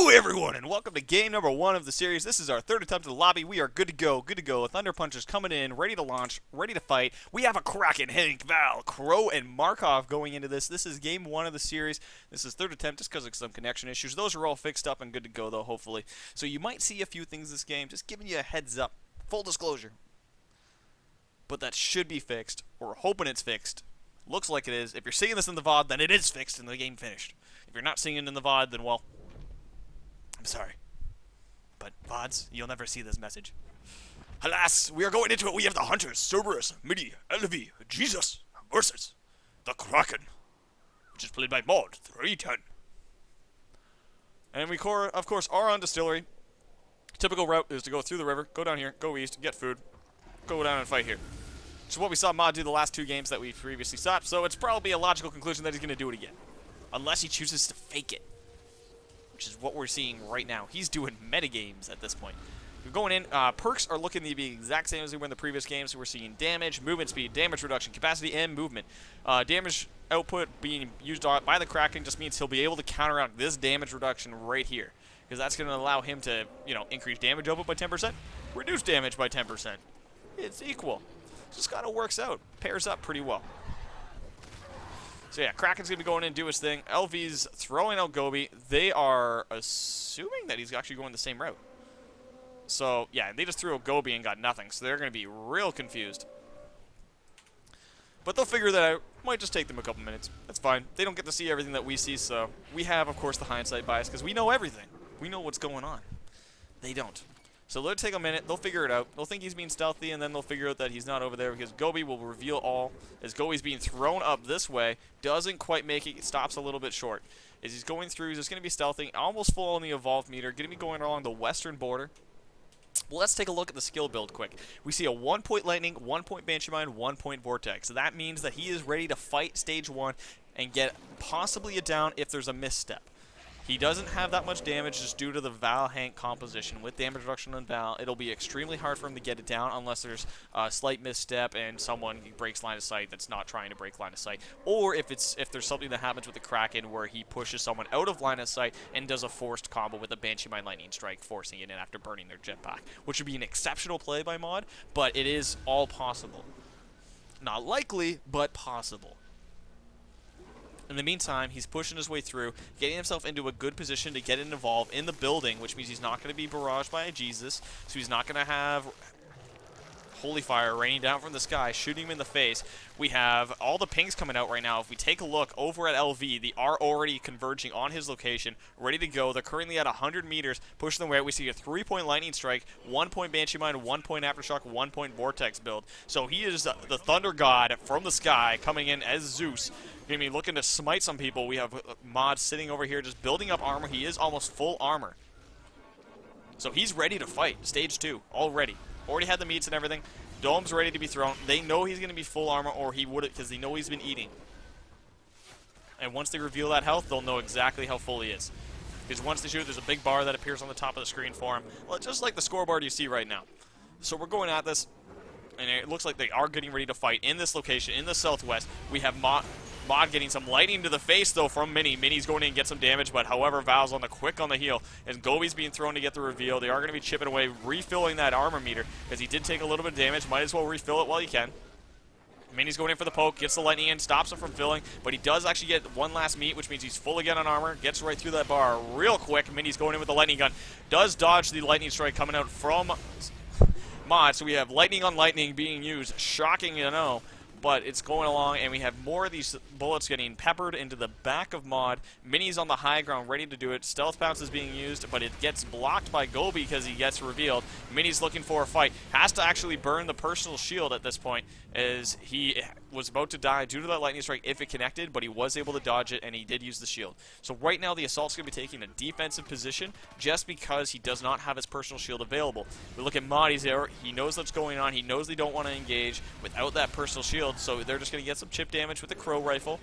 Hello everyone and welcome to game number 1 of the series. This is our third attempt at the lobby. We are good to go, Thunder Punchers coming in, ready to launch, ready to fight. We have a Kraken, Hank, Val, Crow, and Markov going into this. This is game 1 of the series. This is third attempt just because of some connection issues. Those are all fixed up and good to go though, hopefully. So you might see a few things this game, just giving you a heads up. Full disclosure. But that should be fixed. We're hoping it's fixed. Looks like it is. If you're seeing this in the VOD, then it is fixed and the game finished. If you're not seeing it in the VOD, then well, I'm sorry. But VODs, you'll never see this message. Alas, we are going into it. We have the Hunters, Cerberus, Midi, Elvi, Jesus, versus the Kraken, which is played by Mod 310. And we, of course, are on Distillery. Typical route is to go through the river, go down here, go east, get food, go down and fight here. Which is what we saw Mod do the last 2 games that we previously saw, so it's probably a logical conclusion that he's going to do it again. Unless he chooses to fake it. Which is what we're seeing right now. He's doing metagames at this point. We're going in. Perks are looking to be the exact same as they were in the previous games. So we're seeing damage, movement speed, damage reduction, capacity, and movement. Damage output being used by the Kraken just means he'll be able to counteract this damage reduction right here. Because that's going to allow him to, increase damage output by 10%, reduce damage by 10%. It's equal. Just kind of works out. Pairs up pretty well. So yeah, Kraken's going to be going in and do his thing. LV's throwing out Gobi. They are assuming that he's actually going the same route. So yeah, they just threw out Gobi and got nothing. So they're going to be real confused. But they'll figure that out. Might just take them a couple minutes. That's fine. They don't get to see everything that we see, so we have, of course, the hindsight bias because we know everything. We know what's going on. They don't. So they'll take a minute, they'll figure it out. They'll think he's being stealthy, and then they'll figure out that he's not over there because Gobi will reveal all. As Gobi's being thrown up this way, doesn't quite make it, stops a little bit short. As he's going through, he's just going to be stealthing, almost full on the evolved meter, going to be going along the western border. Well, let's take a look at the skill build quick. We see a 1-point Lightning, 1-point Banshee Mind, 1-point Vortex. So that means that he is ready to fight stage 1 and get possibly a down if there's a misstep. He doesn't have that much damage just due to the Val-Hank composition. With damage reduction on Val, it'll be extremely hard for him to get it down unless there's a slight misstep and someone breaks line of sight that's not trying to break line of sight. Or if there's something that happens with the Kraken where he pushes someone out of line of sight and does a forced combo with a Banshee Mind Lightning Strike, forcing it in after burning their jetpack. Which would be an exceptional play by Mod, but it is all possible. Not likely, but possible. In the meantime, he's pushing his way through, getting himself into a good position to get an evolve in the building, which means he's not going to be barraged by a Jesus, so he's not going to have holy fire raining down from the sky, shooting him in the face. We have all the pings coming out right now. If we take a look over at LV, they are already converging on his location, ready to go. They're currently at 100 meters, pushing them away. We see a 3-point Lightning Strike, 1-point Banshee Mind, 1-point Aftershock, 1-point Vortex build. So he is the Thunder God from the sky, coming in as Zeus. Going to be looking to smite some people. We have Mod sitting over here just building up armor. He is almost full armor. So he's ready to fight. Stage 2 already. Already had the meats and everything. Dome's ready to be thrown. They know he's going to be full armor, or he would because they know he's been eating. And once they reveal that health, they'll know exactly how full he is. Because once they shoot, there's a big bar that appears on the top of the screen for him. Well, just like the scoreboard you see right now. So we're going at this, and it looks like they are getting ready to fight in this location, in the southwest. We have Mod getting some lightning to the face, though, from Mini. Mini's going in and get some damage, but however, Val's on the quick on the heel, and Gobi's being thrown to get the reveal. They are going to be chipping away, refilling that armor meter, because he did take a little bit of damage. Might as well refill it while you can. Mini's going in for the poke, gets the lightning in, stops him from filling, but he does actually get one last meat, which means he's full again on armor, gets right through that bar real quick. Mini's going in with the lightning gun, does dodge the lightning strike coming out from Mod, so we have lightning on lightning being used. Shocking, you know. But it's going along, and we have more of these bullets getting peppered into the back of Mod. Mini's on the high ground, ready to do it. Stealth Pounce is being used, but it gets blocked by Gobi because he gets revealed. Mini's looking for a fight. Has to actually burn the personal shield at this point, as he was about to die due to that lightning strike if it connected, but he was able to dodge it, and he did use the shield. So right now, the Assault's going to be taking a defensive position just because he does not have his personal shield available. We look at Mod, he's there. He knows what's going on. He knows they don't want to engage without that personal shield. So they're just going to get some chip damage with the Crow rifle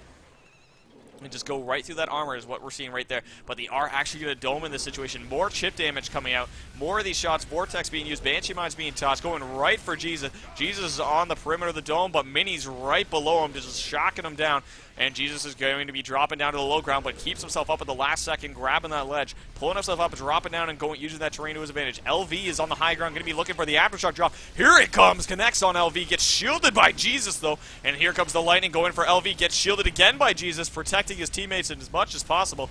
and just go right through that armor is what we're seeing right there. But they are actually going to dome in this situation. More chip damage coming out. More of these shots. Vortex being used. Banshee Mind's being tossed. Going right for Jesus. Jesus is on the perimeter of the dome, but Mini's right below him, just shocking him down. And Jesus is going to be dropping down to the low ground, but keeps himself up at the last second, grabbing that ledge, pulling himself up, dropping down, and using that terrain to his advantage. LV is on the high ground, going to be looking for the aftershock drop. Here it comes, connects on LV, gets shielded by Jesus, though. And here comes the lightning going for LV, gets shielded again by Jesus, protecting his teammates as much as possible.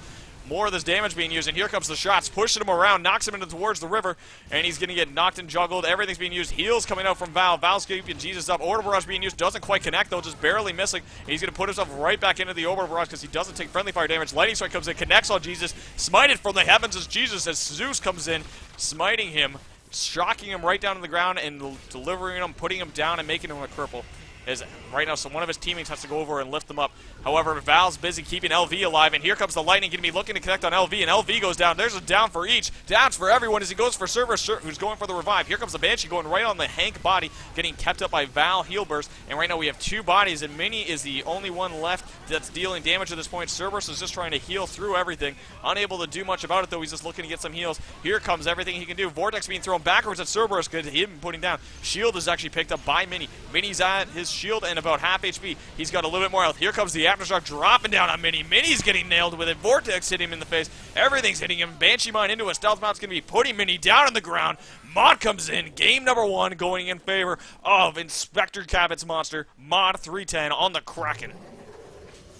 More of this damage being used, and here comes the shots, pushing him around, knocks him into towards the river, and he's going to get knocked and juggled. Everything's being used. Heals coming out from Val. Val's keeping Jesus up. Order barrage being used. Doesn't quite connect, though, just barely missing. And he's going to put himself right back into the order barrage because he doesn't take friendly fire damage. Lightning strike comes in, connects on Jesus, smited from the heavens as Jesus, as Zeus comes in, smiting him, shocking him right down to the ground, and delivering him, putting him down, and making him a cripple. As right now, so one of his teammates has to go over and lift them up. However, Val's busy keeping LV alive, and here comes the lightning, going to be looking to connect on LV, and LV goes down. There's a down for each. Downs for everyone as he goes for Cerberus, who's going for the revive. Here comes the Banshee going right on the Hank body, getting kept up by Val heal burst, and right now we have two bodies, and Mini is the only one left that's dealing damage at this point. Cerberus is just trying to heal through everything, unable to do much about it, though. He's just looking to get some heals. Here comes everything he can do. Vortex being thrown backwards at Cerberus, good, him putting down. Shield is actually picked up by Mini. Mini's at his shield and about half HP. He's got a little bit more health. Here comes the aftershock dropping down on Mini. Mini's getting nailed with it. Vortex hitting him in the face. Everything's hitting him. Banshee Mine into a stealth mount's going to be putting Mini down on the ground. Mod comes in. Game number 1 going in favor of Inspector Cabot's monster. Mod 310 on the Kraken.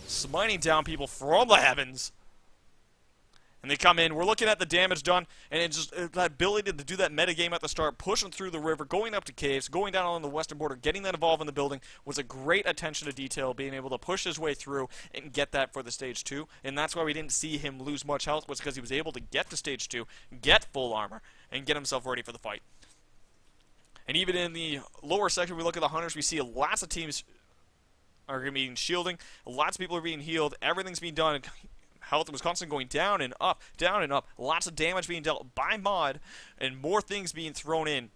Smiting down people from the heavens. And they come in. We're looking at the damage done, and it's just that ability to do that metagame at the start, pushing through the river, going up to caves, going down on the western border, getting that evolve in the building was a great attention to detail, being able to push his way through and get that for the stage 2. And that's why we didn't see him lose much health, was because he was able to get to stage 2, get full armor, and get himself ready for the fight. And even in the lower section, we look at the hunters, we see lots of teams are going to be shielding, lots of people are being healed, everything's being done. Health was constantly going down and up, down and up. Lots of damage being dealt by Mod, and more things being thrown in.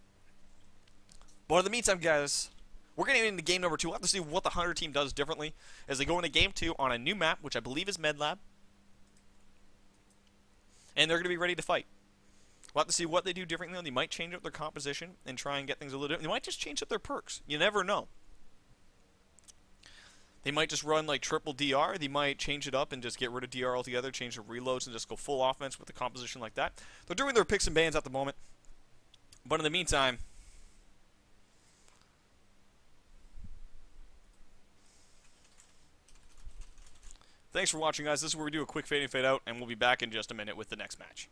But in the meantime, guys, we're getting into game number 2. We'll have to see what the Hunter team does differently as they go into game 2 on a new map, which I believe is MedLab. And they're going to be ready to fight. We'll have to see what they do differently. They might change up their composition and try and get things a little different. They might just change up their perks. You never know. They might just run like triple DR. They might change it up and just get rid of DR altogether, change the reloads, and just go full offense with a composition like that. They're doing their picks and bans at the moment. But in the meantime, thanks for watching, guys. This is where we do a quick fade in, fade out, and we'll be back in just a minute with the next match.